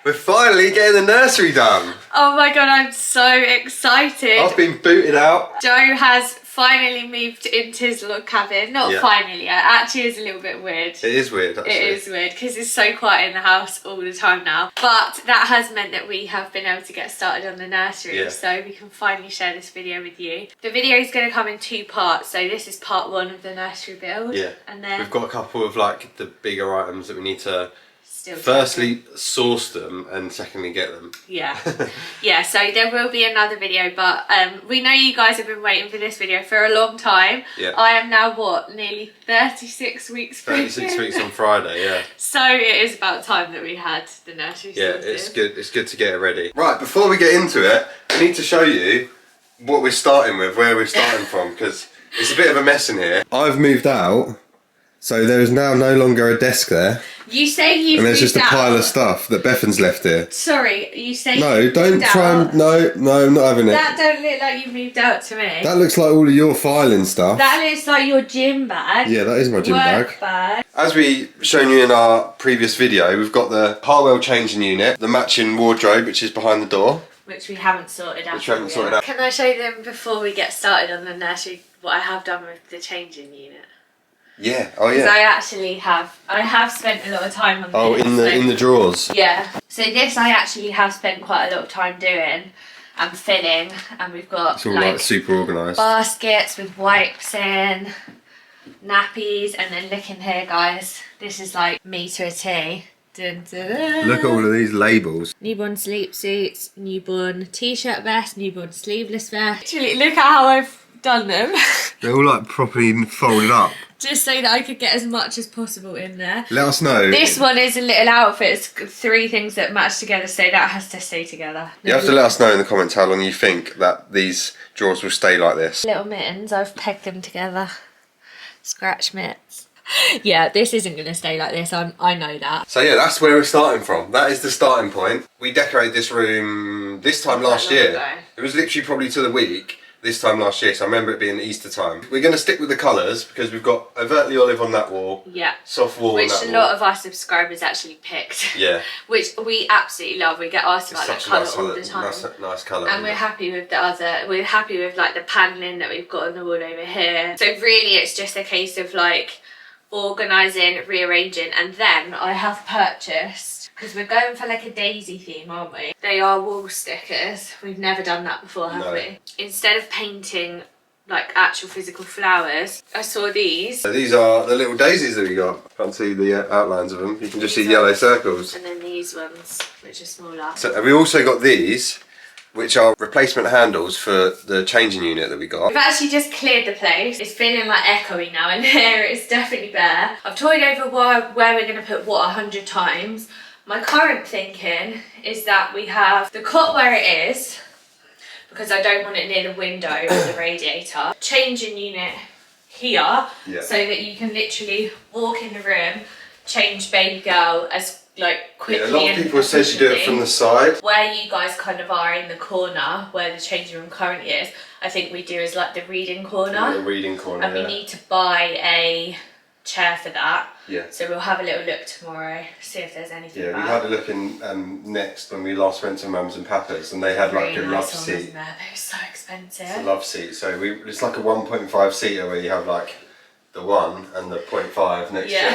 We're finally getting the nursery done. Oh my god, I'm so excited. I've been booted out. Joe has finally moved into his little cabin. Not finally, it actually is a little bit weird. It is weird, actually. It is weird because it's so quiet in the house all the time now. But that has meant that we have been able to get started on the nursery, so we can finally share this video with you. The video is going to come in 2 parts, so this is part 1 of the nursery build. Yeah, and then we've got a couple of like the bigger items that we need to firstly source them and secondly get them. Yeah. Yeah, so there will be another video, but we know you guys have been waiting for this video for a long time. Yeah. I am now what, nearly 36 weeks pregnant. 36 weeks on Friday, yeah. So it is about time that we had the nursery sorted. Yeah, it's good to get it ready. Right, before we get into it, I need to show you what we're starting with, where we're starting from, because it's a bit of a mess in here. I've moved out, so there is now no longer a desk there. You say you've and there's moved just a pile of stuff that Bethan's left here. Sorry, you say no, don't try and no, I'm not having it. That don't look like you moved out to me. That looks like all of your filing stuff. That looks like your gym bag. Yeah, that is my gym bag. As we shown you in our previous video, we've got the Harwell changing unit, the matching wardrobe, which is behind the door. Which we haven't sorted out. Can I show them before we get started on the nursery what I have done with the changing unit? Yeah. Oh yeah. Because I have spent a lot of time on this. Oh, in the drawers. Yeah. So this I actually have spent quite a lot of time doing and filling, and we've got it's all like super organised. Baskets with wipes in, nappies, and then look in here, guys. This is like me to a T. Dun, dun, dun. Look at all of these labels. Newborn sleep suits, newborn t-shirt vest, newborn sleeveless vest. Actually, look at how I've done them. They're all like properly folded up. Just so that I could get as much as possible in there. Let us know. This one is a little outfit. It's 3 things that match together, so that has to stay together. You have to let us know in the comments how long you think that these drawers will stay like this. Little mittens, I've pegged them together. Scratch mitts. Yeah, this isn't going to stay like this, I know that. So yeah, that's where we're starting from. That is the starting point. We decorated this room this time last year. It was literally probably to the week. This time last year, so I remember it being Easter time. We're going to stick with the colours because we've got overtly olive on that wall. Yeah. Soft wall on that wall. Which a lot of our subscribers actually picked. Yeah. Which we absolutely love. We get asked about that colour all the time. Nice colour. And we're happy with we're happy with like the panelling that we've got on the wall over here. So really it's just a case of like organising, rearranging, and then I have purchased, because we're going for like a daisy theme, aren't we? They are wall stickers. We've never done that before, have we? Instead of painting like actual physical flowers, I saw these. So these are the little daisies that we got. Can't see the outlines of them. You can just see yellow circles. And then these ones, which are smaller. So and we also got these, which are replacement handles for the changing unit that we got. We've actually just cleared the place. It's feeling like echoey now in here. It's definitely bare. I've toyed over where we're going to put what 100 times. My current thinking is that we have the cot where it is, because I don't want it near the window or the radiator. Changing unit here, so that you can literally walk in the room, change baby girl as like quickly. Yeah, a lot of people said you do it from the side. Where you guys kind of are in the corner where the changing room currently is, I think we do as like the reading corner. Yeah, the reading corner. And we need to buy a chair for that. Yeah. So we'll have a little look tomorrow, see if there's anything. Yeah, we had a look in Next when we last went to Mums and Papa's, and they had like a love seat. They were so expensive. It's a love seat. So it's like a 1.5 seater where you have like the 1 and the 0.5 next year.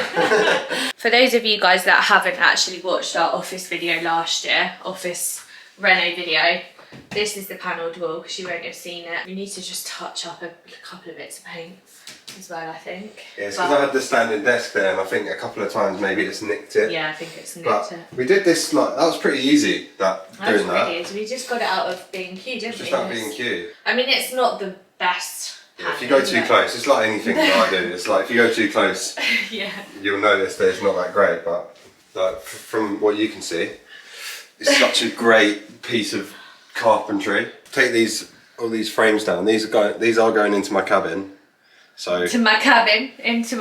For those of you guys that haven't actually watched our office video last year, office reno video, this is the panelled wall because you won't have seen it. We need to just touch up a couple of bits of paint as well, I think. Yeah, it's because I had the standing desk there, and I think a couple of times maybe it's nicked it. Yeah, I think it's nicked it. We did this like that was pretty easy. That was pretty easy. We just got it out of B&Q, didn't we? Just out of B&Q. I mean, it's not the best. Yeah, if you go too close, it's like anything that I do. It's like if you go too close, you'll notice that it's not that great. But like, from what you can see, it's such a great piece of carpentry. Take all these frames down. These are going into my cabin. So to my cabin,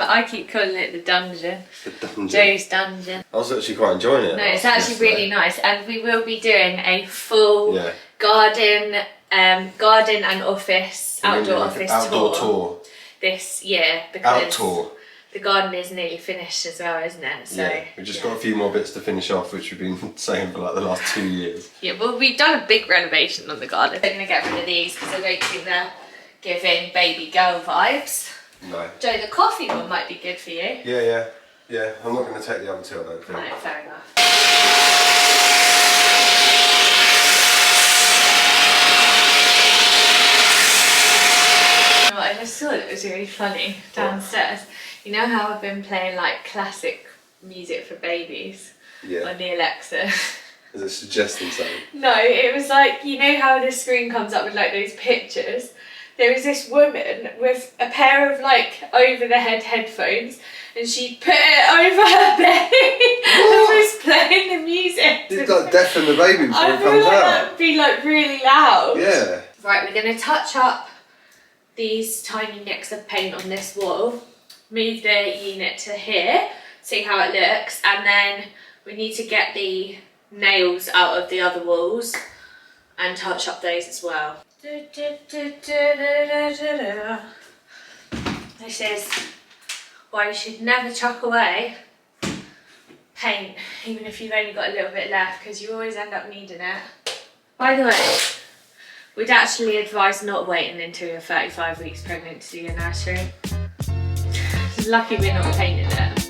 I keep calling it the dungeon. The dungeon. Joe's dungeon. I was actually quite enjoying it. No, it's actually really nice, and we will be doing a full garden and office, outdoor office tour this year because the garden is nearly finished as well, isn't it? So, yeah, we've just got a few more bits to finish off, which we've been saying for like the last 2 years. Yeah, well, we've done a big renovation on the garden. I'm going to get rid of these because I don't think they're giving baby girl vibes. No. Joe, the coffee one might be good for you. Yeah. I'm not going to take the other two, I don't think. Right, fair enough. I just thought it was really funny downstairs. You know how I've been playing like classic music for babies on the Alexa? Is it suggesting something? No, it was like, you know how the screen comes up with like those pictures? There was this woman with a pair of like over the head headphones and she put it over her belly and was playing the music. You've got deafen the baby before it comes out. I feel like that would be like really loud. Yeah. Right, we're going to touch up these tiny nicks of paint on this wall, move the unit to here, see how it looks, and then we need to get the nails out of the other walls and touch up those as well. This is why you should never chuck away paint, even if you've only got a little bit left, because you always end up needing it. By the way, we'd actually advise not waiting until you're 35 weeks pregnant to do your nursery. Lucky we're not painting it.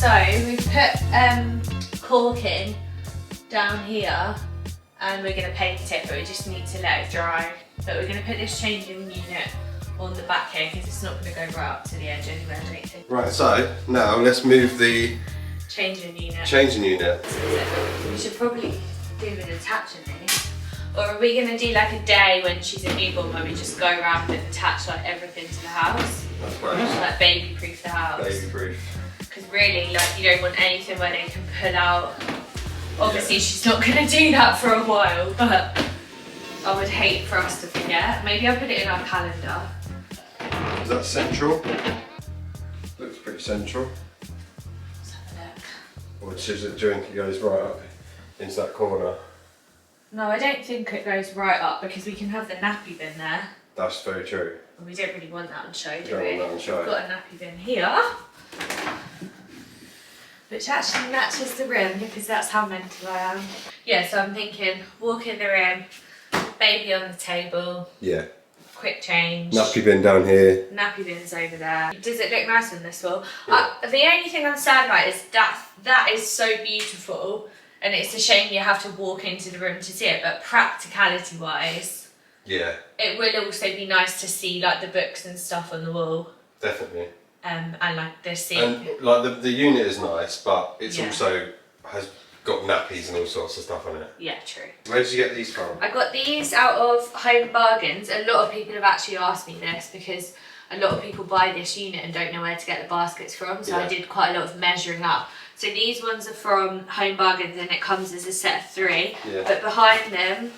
So we've put caulking down here and we're going to paint it, but we just need to let it dry. But we're going to put this changing unit on the back here because it's not going to go right up to the edge anywhere, I don't think. Right, so now let's move the changing unit. We should probably do with attaching these. Or are we going to do like a day when she's a newborn where we just go around and attach like everything to the house? That's great. Like baby proof the house. Baby proof. Because really, like, you don't want anything where they can pull out. Obviously, she's not going to do that for a while, but I would hate for us to forget. Maybe I'll put it in our calendar. Is that central? Looks pretty central. Let's have a look. Or does it drink? It goes right up into that corner. No, I don't think it goes right up because we can have the nappy bin there. That's very true. And we don't really want that on show, do Don't we? want that on show. We've got a nappy bin here, which actually matches the room because that's how mental I am. Yeah, so I'm thinking walk in the room, baby on the table. Yeah. Quick change. Nappy bin down here. Nappy bin's over there. Does it look nice on this wall? Yeah. The only thing I'm sad about is that is so beautiful and it's a shame you have to walk into the room to see it, but practicality wise, yeah, it will also be nice to see like the books and stuff on the wall. Definitely. And like the seat. And like the unit is nice, but it's Yeah. also has got nappies and all sorts of stuff on it. Yeah, true. Where did you get these from? I got these out of Home Bargains. A lot of people have actually asked me this because a lot of people buy this unit and don't know where to get the baskets from, so Yeah. I did quite a lot of measuring up. So these ones are from Home Bargains and it comes as a set of 3, Yeah. but behind them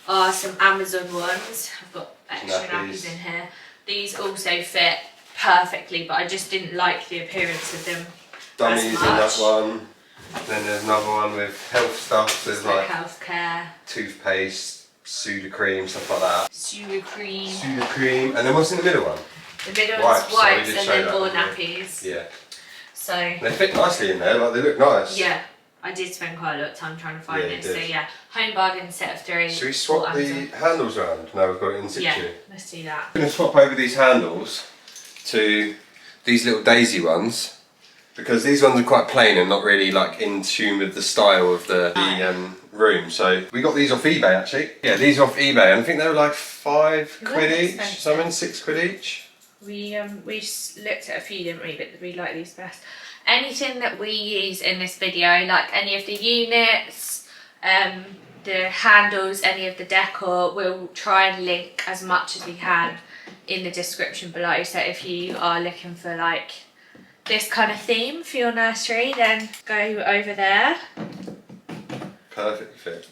are some Amazon ones. I've got extra nappies in here. These also fit perfectly, but I just didn't like the appearance of them Dummies as in much. that one. Then there's another one with health stuff. There's like healthcare, toothpaste, Sudocreme, stuff like that. Sudocreme. Sudocreme. And then what's in the middle one? The middle Wipes, is so we wipes did and show then that, more didn't we? nappies. Yeah. So They fit nicely in there, like they look nice. yeah, I did spend quite a lot of time trying to find Yeah, you it. So did. yeah, Home Bargain set of 3. Should we swap the handles around now we've got it in situ? Yeah, let's do that. I'm going to swap over these handles to these little daisy ones because these ones are quite plain and not really like in tune with the style of the room. So we got these off eBay actually. Yeah, these are off eBay and I think they were like £5 each, expensive. something, £6 each. We looked at a few, didn't we? But we like these best. Anything that we use in this video, like any of the units, the handles, any of the decor, we'll try and link as much as we can in the description below. So if you are looking for like this kind of theme for your nursery, then go over there. Perfect fit.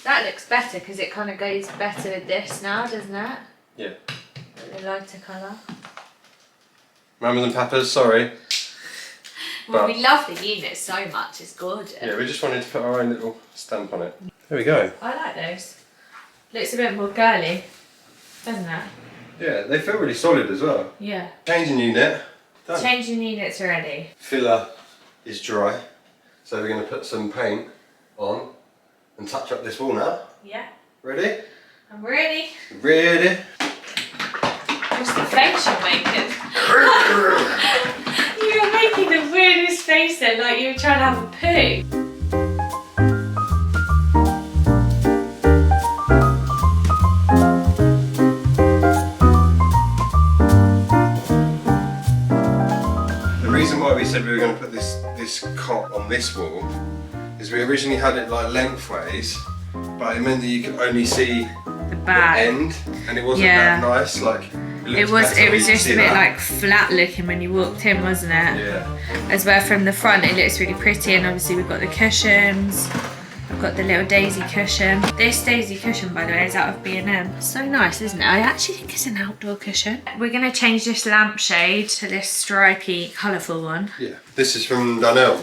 That looks better because it kind of goes better with this now, doesn't it? Yeah. The lighter colour. Mamas and papas, sorry. Well, we love the unit so much, it's gorgeous. Yeah, we just wanted to put our own little stamp on it. There we go. I like those. Looks a bit more girly, doesn't it? Yeah, they feel really solid as well. Yeah. Changing unit. Done. Changing units already. Filler is dry, so we're going to put some paint on and touch up this wall now. Yeah. Ready? I'm ready. Ready? What's the face you're making? You're making the weirdest face then, like you were trying to have a poo. The reason why we said we were going to put this cot on this wall is we originally had it like lengthways, but it meant that you could only see The back. end, and it wasn't that nice. Like it was just a bit like flat looking when you walked in, wasn't it? Yeah. As well from the front it looks really pretty, and obviously we've got the cushions. I've got the little daisy cushion. This daisy cushion, by the way, is out of B&M. So nice, isn't it? I actually think it's an outdoor cushion. We're going to change this lampshade to this stripy, colourful one. Yeah. This is from Dunelm.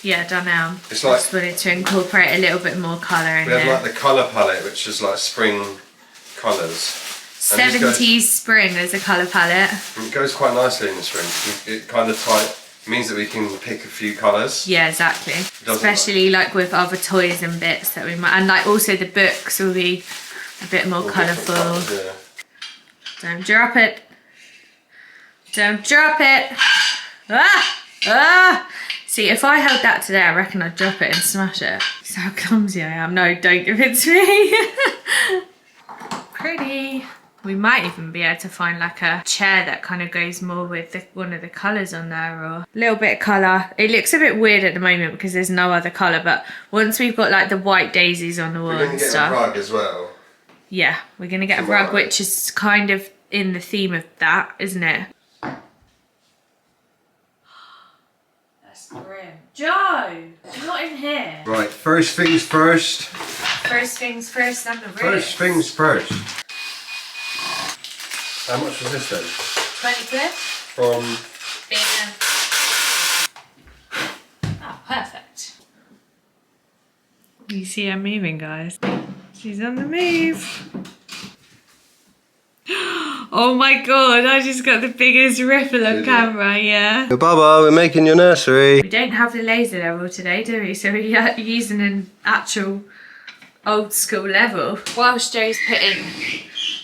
Yeah, Dunelm. It's like, just wanted to incorporate a little bit more colour in we have here. like the colour palette, which is like spring colours. 70s spring is a colour palette. It goes quite nicely in the spring. It kind of means that we can pick a few colours. Yeah, exactly. Especially like with other toys and bits that we might, and like also the books will be a bit more colourful. Colours, yeah. Don't drop it. Don't drop it. Ah! Ah! See, if I held that today, I reckon I'd drop it and smash it. That's how clumsy I am. No, don't give it to me. Pretty. We might even be able to find like a chair that kind of goes more with one of the colours on there, or a little bit of colour. It looks a bit weird at the moment because there's no other colour, but once we've got like the white daisies on the wall and stuff. We're going to get a rug as well. Yeah, we're going to get a rug, which is kind of in the theme of that, isn't it? That's grim. Joe, not in here. Right, first things first. First things first, I'm the First things first. How much was this then? 20 quid. From Bethan. Oh, perfect. You see her moving, guys. She's on the move. Oh my god, I just got the biggest ripple on camera, yeah. Yo, Baba, we're making your nursery. We don't have the laser level today, do we? So we're using an actual old school level. Whilst Joe's putting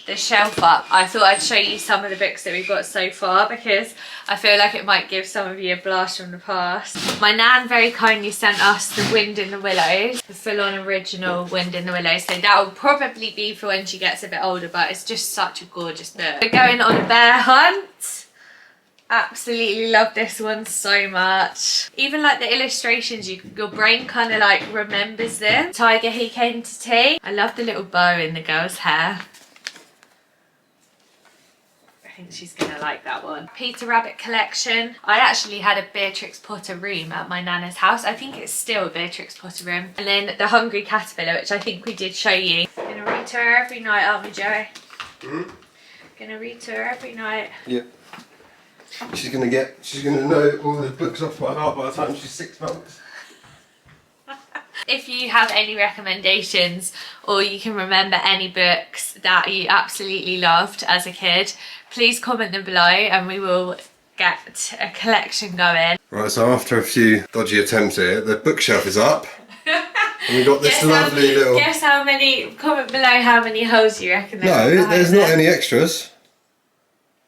the shelf up, I thought I'd show you some of the books that we've got so far, because I feel like it might give some of you a blast from the past. My nan very kindly sent us The Wind in the Willows, the full-on original Wind in the Willows, so that will probably be for when she gets a bit older, but it's just such a gorgeous book. We're going on a bear hunt. Absolutely love this one so much. Even like the illustrations, your brain kind of like remembers them. Tiger, he came to tea. I love the little bow in the girl's hair. I think she's gonna like that one. Peter Rabbit collection. I actually had a Beatrix Potter room at my nana's house. I think it's still a Beatrix Potter room. And then the Hungry Caterpillar, which I think we did show you. Gonna read to her every night, aren't we, Joey? Gonna read to her every night. Yeah. She's gonna know all the books off by heart by the time she's 6 months. If you have any recommendations, or you can remember any books that you absolutely loved as a kid, please comment them below and we will get a collection going. Right, so after a few dodgy attempts here, the bookshelf is up. And we've got this lovely little... Guess how many, comment below how many holes you reckon there are. No, there's not any extras.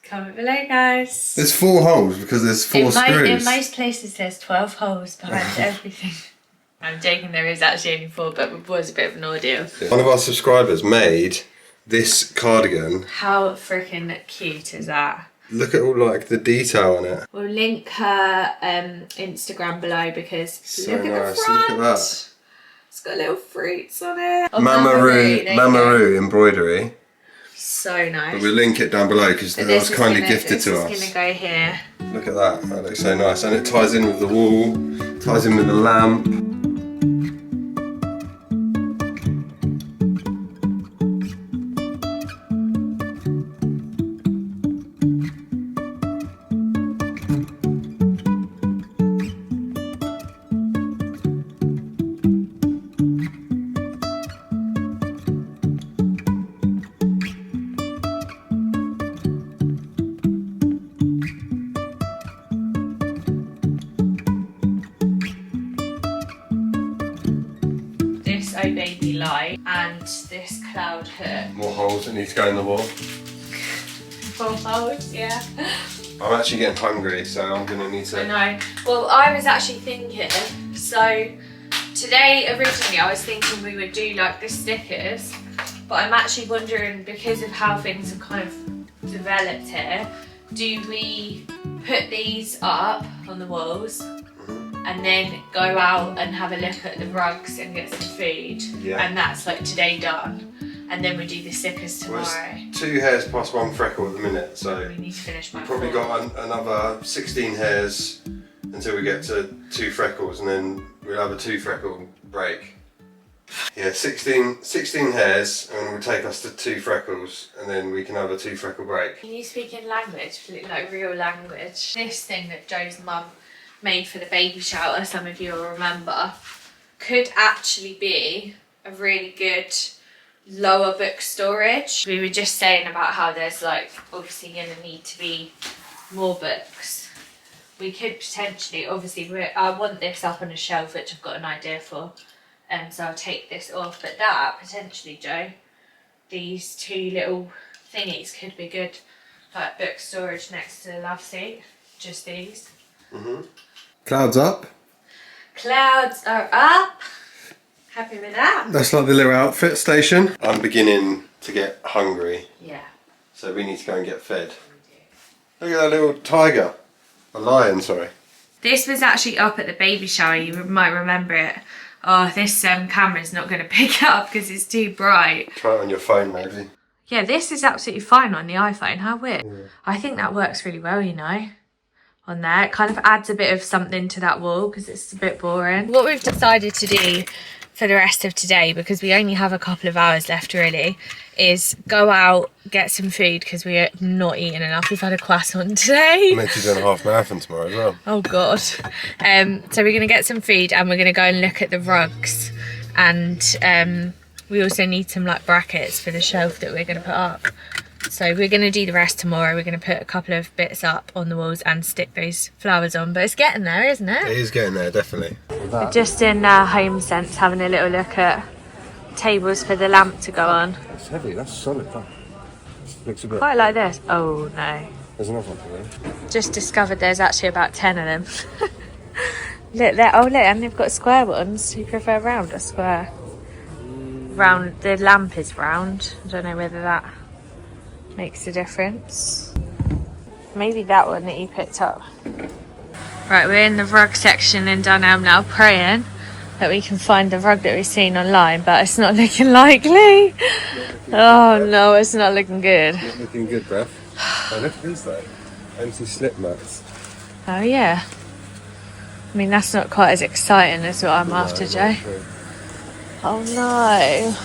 Comment below, guys. There's 4 holes because there's 4 screws. In most places there's 12 holes behind everything. I'm joking, there is actually only 4, but it was a bit of an ordeal. One of our subscribers made this cardigan. How freaking cute is that? Look at all like the detail on it. We'll link her Instagram below because So look at nice, the front. look at that. It's got little fruits on it. Oh, Mamaroo embroidery. So nice. But we'll link it down below because that was kindly gifted to us. This is going to go here. Look at that, that looks so nice. And it ties in with the wall, ties in with the lamp. cloud hook. More holes that need to go in the wall. More holes, yeah. I'm actually getting hungry, so I'm going to need to... I know. Well, I was actually thinking, so today originally I was thinking we would do like the stickers, but I'm actually wondering, because of how things have kind of developed here, do we put these up on the walls and then go out and have a look at the rugs and get some food? Yeah. And that's like today done. And then we do the stickers tomorrow. Well, it's 2 hairs plus 1 freckle at the minute, so we need to finish by we've probably 4. got another 16 hairs until we get to 2 freckles, and then we'll have a 2 freckle break. Yeah, 16 hairs, and it will take us to 2 freckles, and then we can have a 2 freckle break. Can you speak in language, like real language? This thing that Joe's mum made for the baby shower, some of you will remember, could actually be a really good lower book storage. We were just saying about how there's like obviously going to need to be more books. We could potentially, obviously I want this up on a shelf, which I've got an idea for, so I'll take this off, but that potentially, Joe, these 2 little thingies could be good like book storage next to the love seat. Just these. Clouds up. Clouds are up. Happy with that? That's like the little outfit station. I'm beginning to get hungry. Yeah. So we need to go and get fed. Look at that little tiger. A lion, sorry. This was actually up at the baby shower, you might remember it. Oh, this camera's not going to pick it up because it's too bright. Try it on your phone maybe. Yeah, this is absolutely fine on the iPhone. How weird. Yeah. I think that works really well, you know, on there. It kind of adds a bit of something to that wall because it's a bit boring. What we've decided to do for the rest of today, because we only have a couple of hours left really, is go out, get some food, because we're not eating enough. We've had a croissant today. I'm meant to do a half marathon tomorrow as well. Oh god. So we're going to get some food and we're going to go and look at the rugs, and we also need some like brackets for the shelf that we're going to put up. So we're going to do the rest tomorrow. We're going to put a couple of bits up on the walls and stick those flowers on, but it's getting there, isn't it? It is getting there, definitely. We're just in Home Sense having a little look at tables for the lamp to go on. It's heavy, that's solid. That looks a bit... Quite like this. Oh no. There's another one here. Just discovered there's actually about 10 of them. Look there. Oh look, and they've got square ones. Do you prefer round or square? Round. The lamp is round. I don't know whether that makes a difference. Maybe that one that you picked up. Right, we're in the rug section in Dunelm now, praying that we can find the rug that we've seen online, but it's not looking likely. Oh no, it's not looking good. Not looking good, Beth. Oh, look at these though. Empty slip mats. Oh yeah. I mean, that's not quite as exciting as what I'm after, Joe. Oh no.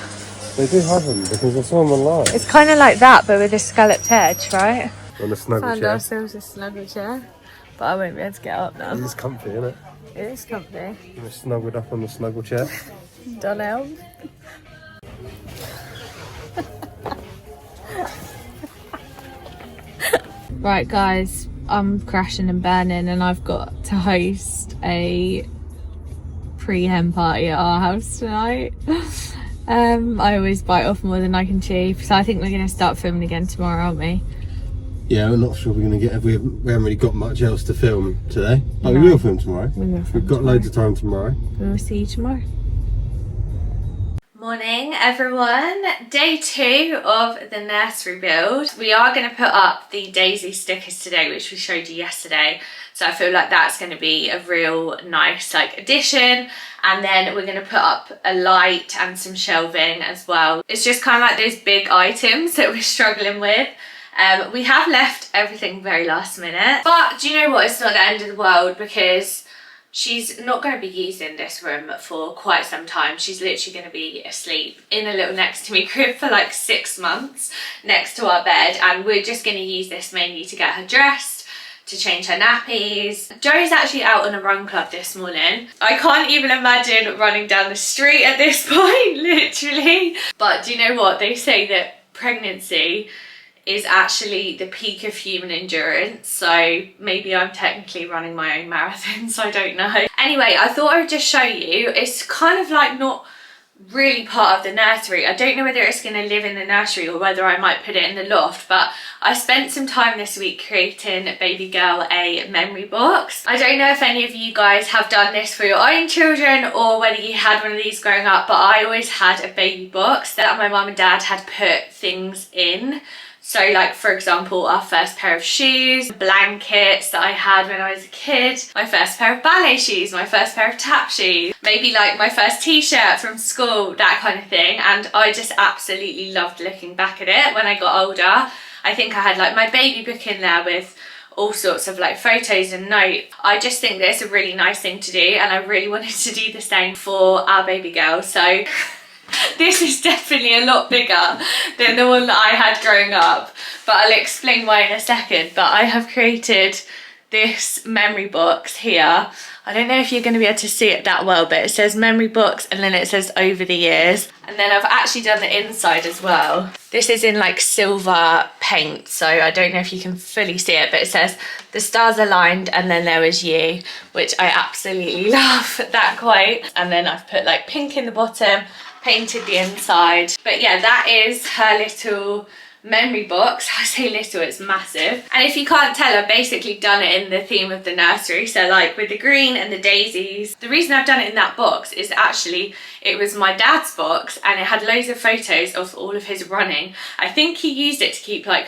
They do have them because I saw them online. It's kind of like that, but with a scalloped edge, right? On a snuggle Found chair. ourselves a snuggle chair, but I won't be able to get up now. It is comfy, isn't it? It is comfy. You're snuggled up on the snuggle chair. Dunelm. Right guys, I'm crashing and burning and I've got to host a pre-hen party at our house tonight. I always bite off more than I can chew, so I think we're going to start filming again tomorrow, aren't we? Yeah, we're not sure we're going to get... We haven't really got much else to film today. But No. we will film tomorrow. We will film We've got tomorrow. loads of time tomorrow. We'll see you tomorrow. Morning everyone, day 2 of the nursery build. We are going to put up the daisy stickers today, which we showed you yesterday, so I feel like that's going to be a real nice like addition. And then we're going to put up a light and some shelving as well. It's just kind of like those big items that we're struggling with. We have left everything very last minute, but do you know what, it's not the end of the world, because she's not going to be using this room for quite some time. She's literally going to be asleep in a little next to me crib for like 6 months next to our bed, and we're just going to use this mainly to get her dressed, to change her nappies. Joe's actually out on a run club this morning. I can't even imagine running down the street at this point, literally. But do you know what? They say that pregnancy is actually the peak of human endurance, so maybe I'm technically running my own marathons, I don't know. Anyway, I thought I would just show you. It's kind of like not really part of the nursery. I don't know whether it's going to live in the nursery or whether I might put it in the loft, but I spent some time this week creating baby girl a memory box. I don't know if any of you guys have done this for your own children or whether you had one of these growing up, but I always had a baby box that my mum and dad had put things in. So like, for example, our first pair of shoes, blankets that I had when I was a kid, my first pair of ballet shoes, my first pair of tap shoes, maybe like my first t-shirt from school, that kind of thing. And I just absolutely loved looking back at it when I got older. I think I had like my baby book in there with all sorts of like photos and notes. I just think that it's a really nice thing to do, and I really wanted to do the same for our baby girl. So this is definitely a lot bigger than the one that I had growing up, but I'll explain why in a second. But I have created this memory box here. I don't know if you're going to be able to see it that well, but it says memory box and then it says over the years. And then I've actually done the inside as well. This is in like silver paint, so I don't know if you can fully see it, but it says the stars aligned and then there was you, which I absolutely love that quote. And then I've put like pink in the bottom, painted the inside. But yeah, that is her little memory box. I say little, it's massive. And if you can't tell, I've basically done it in the theme of the nursery. So like with the green and the daisies. The reason I've done it in that box is actually it was my dad's box and it had loads of photos of all of his running. I think he used it to keep like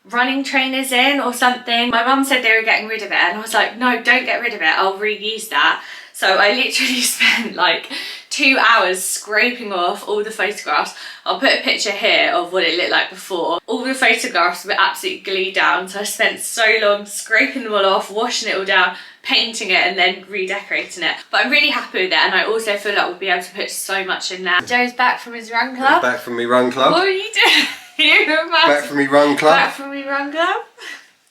running trainers in or something. My mum said they were getting rid of it and I was like, no, don't get rid of it, I'll reuse that. So I literally spent like 2 hours scraping off all the photographs. I'll put a picture here of what it looked like before. All the photographs were absolutely glued down, so I spent so long scraping them all off, washing it all down, painting it and then redecorating it. But I'm really happy with it, and I also feel like we'll be able to put so much in there. Joe's back from his run club. Back from me run club. What are you doing? Back from me run club. Back from me run club.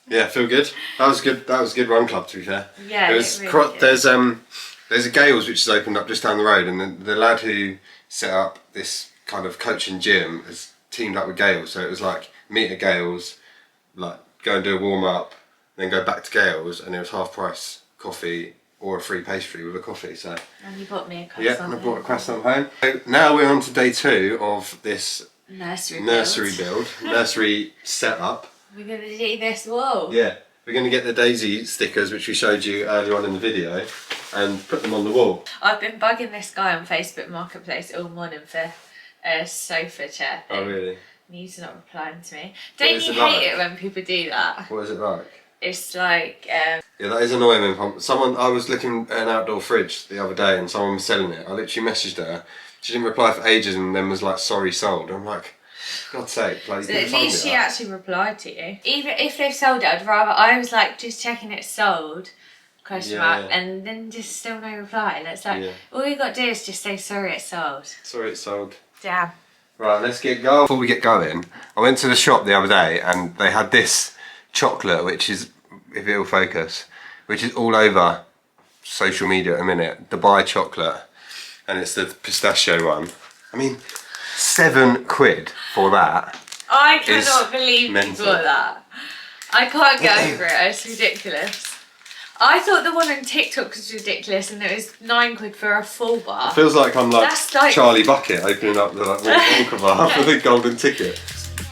Yeah, feel good. That was good. That was a good run club, to be fair. Yeah, it was really there's a Gales which has opened up just down the road, and the lad who set up this kind of coaching gym has teamed up with Gales. So it was like meet at Gales, like go and do a warm up, then go back to Gales, and it was half price coffee or a free pastry with a coffee. So and you bought me a croissant. Yeah, and I brought a croissant home. So now we're on to day 2 of this nursery build, nursery setup. We're gonna do this wall. Yeah. We're going to get the daisy stickers, which we showed you earlier on in the video, and put them on the wall. I've been bugging this guy on Facebook Marketplace all morning for a sofa chair thing. Oh, really? And he's not replying to me. Don't you hate it when people do that? What is it like? It's like... Yeah, that is annoying. I was looking at an outdoor fridge the other day and someone was selling it. I literally messaged her. She didn't reply for ages and then was like, sorry, sold. I'm like... God's sake, like, so at least she actually replied to you. Even if they've sold it, I'd rather, I was like just checking it's sold, question mark, and then just still no reply. And it's like, all you got to do is just say, sorry, it's sold. Sorry, it's sold. Damn. Right, let's get going. Before we get going, I went to the shop the other day and they had this chocolate, which is, if it'll focus, which is all over social media at the minute, Dubai chocolate, and it's the pistachio one. I mean, £7 for that. I cannot believe mental. you bought that. I can't get over it, it's ridiculous. I thought the one on TikTok was ridiculous and it was £9 for a full bar. It feels like I'm like, like Charlie Bucket opening up the like Wonka bar for the golden ticket.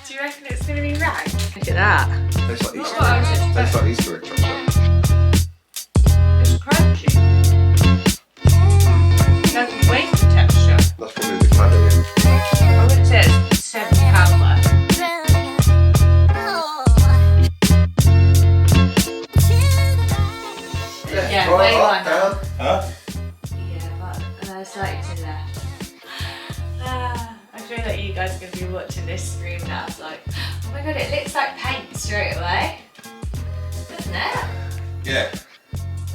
Do you reckon it's going to be right? Look at that. Tastes like Easter egg. Tastes like Easter egg chocolate. It's crunchy. That's wafer texture. That's probably the calorie. I would say it's £7 worth. Yeah, Right, way up, one. down. Huh? Yeah, but there's like to left. I feel like you guys are going to be watching this screen now. It's like, oh my god, it looks like paint straight away. Doesn't it? Yeah.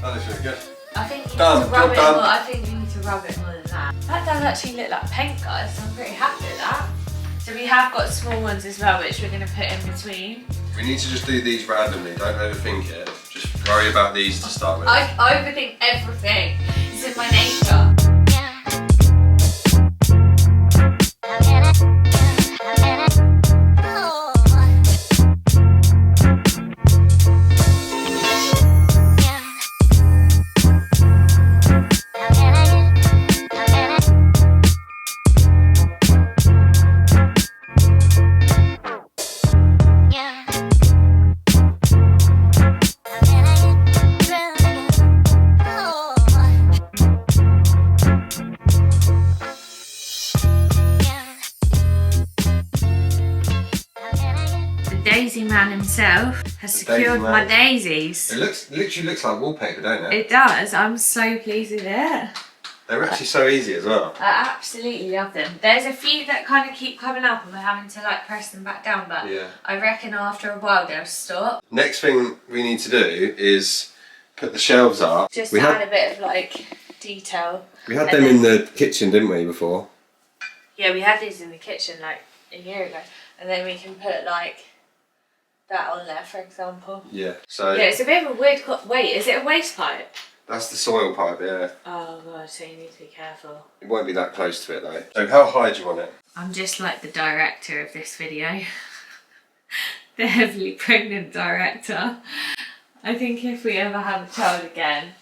That looks really good. I think you need Done, to rub job it done. more. I think you need to rub it more than that. That does actually look like paint, guys, so I'm pretty happy with that. So we have got small ones as well, which we're going to put in between. We need to just do these randomly, don't overthink it. Just worry about these to start with. I overthink everything. It's in my nature. has secured my daisies. It literally looks like wallpaper, don't it? It does. I'm so pleased with it. They're actually so easy as well. I absolutely love them. There's a few that kind of keep coming up and we're having to like press them back down, but yeah. I reckon after a while they'll stop. Next thing we need to do is put the shelves up. Just to add a bit of like detail. We had them in the kitchen, didn't we, before? Yeah, we had these in the kitchen like a year ago. And then we can put like that on there, for example. Yeah. So yeah, it's a bit of a weird. Wait, is it a waste pipe? That's the soil pipe, yeah. Oh god, so you need to be careful. It won't be that close to it though. So how high do you want it? I'm just like the director of this video. The heavily pregnant director. I think if we ever have a child again,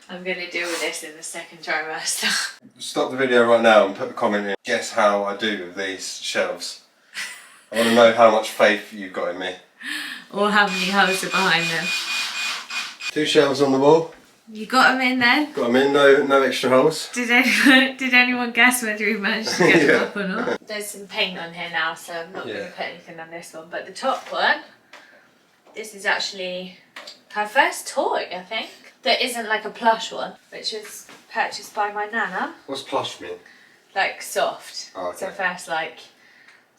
I'm going to deal with this in the second trimester. Stop the video right now and put a comment in. Guess how I do with these shelves. I want to know how much faith you've got in me. Or how many holes are behind them. 2 shelves on the wall. You got them in then? Got them in, no extra holes. Did anyone guess whether we managed to get them up or not? There's some paint on here now, so I'm not going to put anything on this one. But the top one, this is actually her first toy, I think. That isn't like a plush one, which was purchased by my nana. What's plush mean? Like soft. Oh, okay. So first like,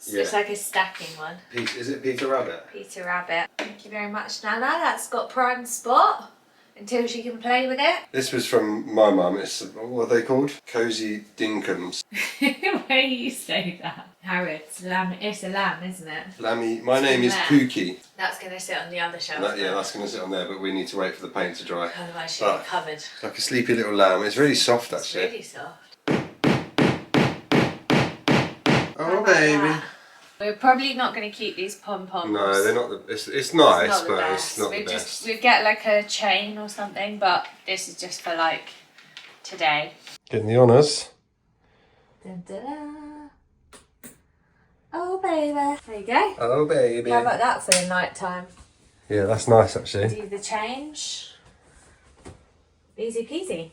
it's like a stacking one. Is it Peter Rabbit? Peter Rabbit. Thank you very much, Nana. That's got prime spot until she can play with it. This was from my mum. It's, what are they called? Cozy Dinkums. Why you say that? Harry, it's a lamb, isn't it? Lammy. My name is Pookie. That's going to sit on the other shelf. Yeah, that's going to sit on there, but we need to wait for the paint to dry. Otherwise she'll be covered. It's like a sleepy little lamb. It's really soft, actually. It's really soft. Oh, baby. That? We're probably not going to keep these pom-poms. No, they're not. It's nice, but it's not the best. best. We'd get like a chain or something, but this is just for like today. Getting the honours. Dun, dun, dun. Oh baby. There you go. Oh baby. How about that for the night time? Yeah, that's nice actually. Do the change. Easy peasy.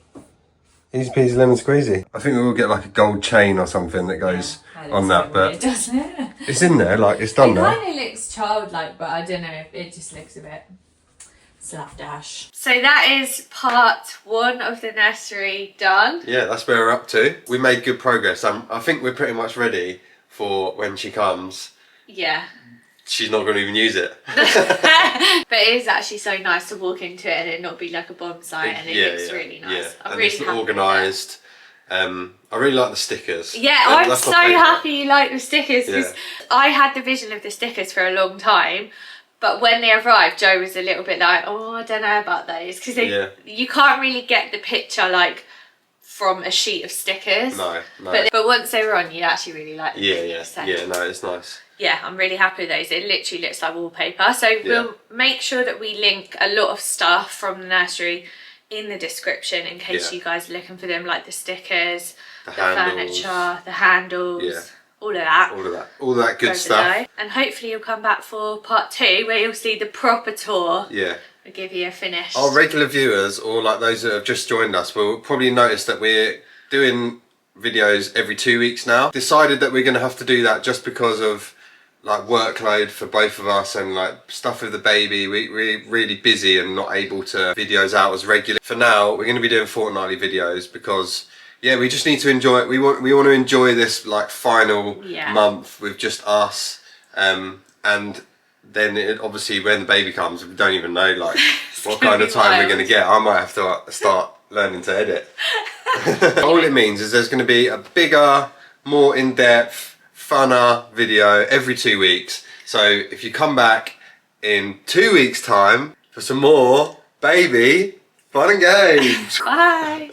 Easy peasy lemon squeezy. I think we will get like a gold chain or something that goes on that, but weird, doesn't it? It's in there, like it's done now. It kind of looks childlike, but I don't know. It just looks a bit slapdash. So that is part 1 of the nursery done. Yeah, that's where we're up to. We made good progress. I think we're pretty much ready for when she comes. Yeah. She's not going to even use it. But it is actually so nice to walk into it and it not be like a bomb site, and it looks really nice. Yeah. I'm and really it's happy organised. I really like the stickers. Yeah, I'm so happy you like the stickers, because I had the vision of the stickers for a long time, but when they arrived, Joe was a little bit like, oh, I don't know about those, because you can't really get the picture like from a sheet of stickers. No. But once they were on, you actually really like them. Yeah, no, it's nice. Yeah, I'm really happy with those. It literally looks like wallpaper. So we'll make sure that we link a lot of stuff from the nursery in the description in case you guys are looking for them, like the stickers, the furniture, the handles, all of that good stuff. And hopefully you'll come back for part 2 where you'll see the proper tour. Yeah. We'll give you a finish. Our regular viewers, or like those that have just joined us, will probably notice that we're doing videos every 2 weeks now. Decided that we're going to have to do that just because of like workload for both of us and like stuff with the baby. We're really busy and not able to videos out as regular. For now, we're going to be doing fortnightly videos because we just need to enjoy it. We want to enjoy this like final month with just us, and then obviously when the baby comes, we don't even know like what kind of time we're going to get. I might have to start learning to edit. All it means is there's going to be a bigger, more in-depth, funner video every 2 weeks. So if you come back in 2 weeks time for some more baby fun and games. Bye.